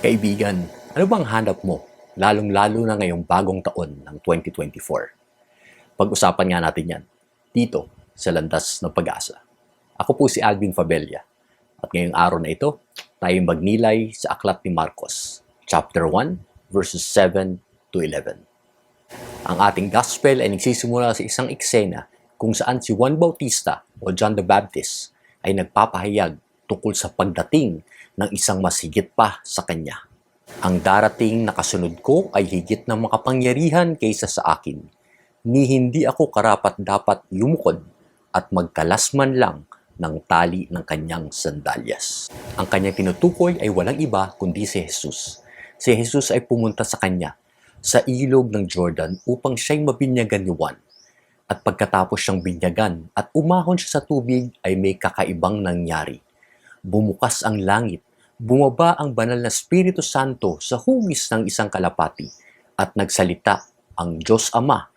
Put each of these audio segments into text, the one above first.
Kaibigan, ano bang hanap mo? Lalong-lalo na ngayong bagong taon ng 2024. Pag-usapan nga natin yan, dito sa Landas ng Pag-asa. Ako po si Alvin Fabella, at ngayong araw na ito, tayo magnilay sa Aklat ni Marcos, chapter 1, verses 7 to 11. Ang ating gospel ay nagsisimula sa isang eksena kung saan si Juan Bautista o John the Baptist ay nagpapahayag tungkol sa pagdating ng isang mas higit pa sa kanya. Ang darating na kasunod ko ay higit na makapangyarihan kaysa sa akin, ni hindi ako karapat-dapat lumukod at magkalas man lang ng tali ng kanyang sandalyas. Ang kanyang tinutukoy ay walang iba kundi si Jesus. Si Jesus ay pumunta sa kanya sa ilog ng Jordan upang siya'y mabinyagan ni Juan. At pagkatapos siyang binyagan at umahon siya sa tubig ay may kakaibang nangyari. Bumukas ang langit, bumaba ang banal na Espiritu Santo sa hugis ng isang kalapati at nagsalita ang Diyos Ama,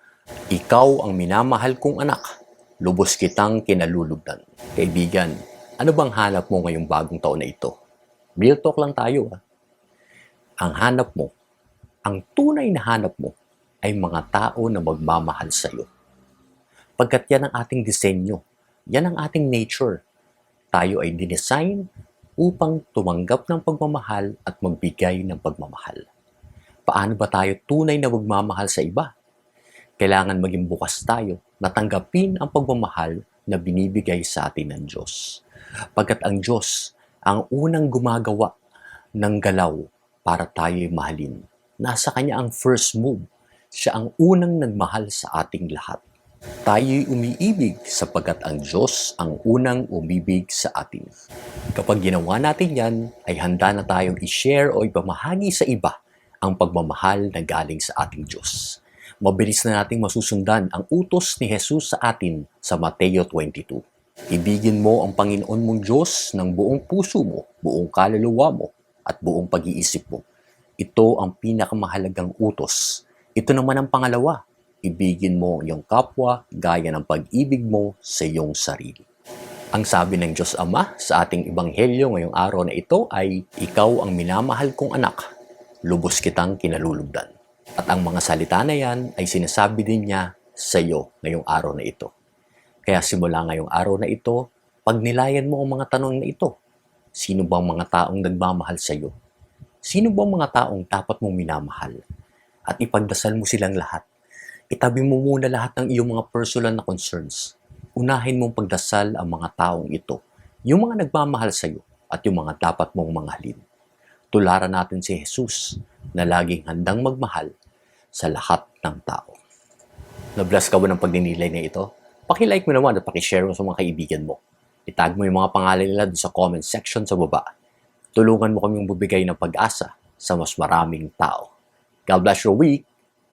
"Ikaw ang minamahal kong anak, lubos kitang kinalulugdan." Kaibigan, ano bang hanap mo ngayong bagong taon na ito? Real talk lang tayo. Ang hanap mo, ang tunay na hanap mo ay mga tao na magmamahal sa iyo. Pagkat yan ang ating disenyo, yan ang ating nature. Tayo ay dinesign upang tumanggap ng pagmamahal at magbigay ng pagmamahal. Paano ba tayo tunay na magmamahal sa iba? Kailangan maging bukas tayo na tanggapin ang pagmamahal na binibigay sa atin ng Diyos. Pagkat ang Diyos ang unang gumagawa ng galaw para tayo'y mahalin. Nasa Kanya ang first move. Siya ang unang nagmahal sa ating lahat. Tayo'y umiibig sapagkat ang Diyos ang unang umibig sa atin. Kapag ginawa natin yan, ay handa na tayong i-share o ipamahagi sa iba ang pagmamahal na galing sa ating Diyos. Mabilis na nating masusundan ang utos ni Jesus sa atin sa Mateo 22. Ibigin mo ang Panginoon mong Diyos ng buong puso mo, buong kaluluwa mo, at buong pag-iisip mo. Ito ang pinakamahalagang utos. Ito naman ang pangalawa. Ibigin mo ang iyong kapwa gaya ng pag-ibig mo sa iyong sarili. Ang sabi ng Diyos Ama sa ating ebanghelyo ngayong araw na ito ay, "Ikaw ang minamahal kong anak, lubos kitang kinalulugdan." At ang mga salita na yan ay sinasabi din niya sa iyo ngayong araw na ito. Kaya simula ngayong araw na ito, pagnilayan mo ang mga tanong na ito. Sino bang mga taong nagmamahal sa iyo? Sino bang mga taong dapat mong minamahal? At ipagdasal mo silang lahat. Itabi mo muna lahat ng iyong mga personal na concerns. Unahin mong pagdasal ang mga taong ito, yung mga nagmamahal sa iyo at yung mga dapat mong manghalin. Tularan natin si Jesus na laging handang magmahal sa lahat ng tao. Na-bless ka ba ng pagninilay na ito? Paki-like mo naman at paki-share mo sa mga kaibigan mo. Itag mo yung mga pangalan nila sa comment section sa baba. Tulungan mo kaming bumigay ng pag-asa sa mas maraming tao. God bless your week!